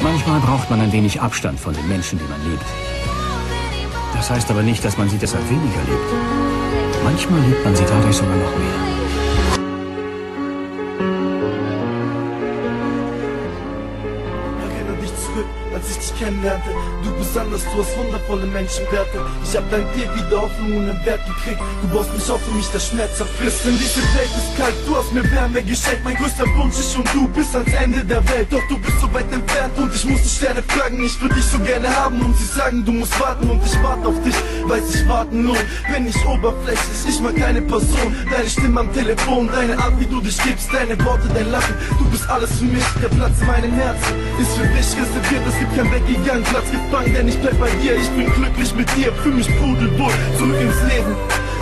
Manchmal braucht man ein wenig Abstand von den Menschen, die man liebt. Das heißt aber nicht, dass man sie deshalb weniger liebt. Manchmal liebt man sie dadurch sogar noch mehr. Erinnere dich zurück, als ich dich kennenlernte. Du bist anders, du hast wundervolle Menschenwerte. Ich hab dank dir wieder Hoffnung und einen Wert gekriegt. Du baust mich auf, für mich der Schmerz zerfrisst. Denn diese Welt ist kalt, du hast mir Wärme geschenkt. Mein größter Wunsch ist und du bist ans Ende der Welt. Doch du bist so weit entfernt und ich muss die Sterne fragen. Ich würde dich so gerne haben und sie sagen, du musst warten. Und ich warte auf dich, weiß ich warten lohnt. Wenn nicht oberflächlich, ich mag keine Person. Deine Stimme am Telefon, deine Art wie du dich gibst, deine Worte, dein Lachen. Du bist alles für mich, der Platz in meinem Herzen ist für dich reserviert. Es gibt kein Weggegangen, Platz gefangen, denn ich bleib bei dir. Ich bin glücklich mit dir, fühl mich pudelwohl, zurück ins Leben.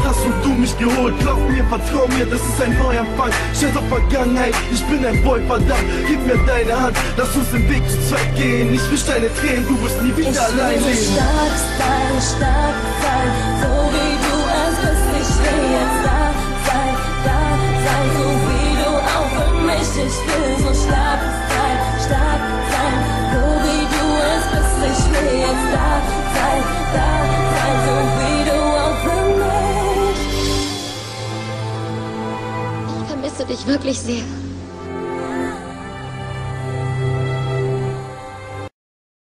Hast du mich geholt, glaub mir, vertrau mir, das ist ein Neuanfang. Scheiß auf Vergangenheit, ich bin ein Boy, verdammt. Gib mir deine Hand, lass uns den Weg zu zweit gehen. Ich wisch deine Tränen, du wirst nie wieder allein leben. Ich will stark sein, so wie du es bist. Ich will jetzt da sein, so wie du auch für mich. Ich will so stark sein, so wie du es bist. Ich will jetzt da sein, so wie du auch für mich. Ich vermisse dich wirklich sehr.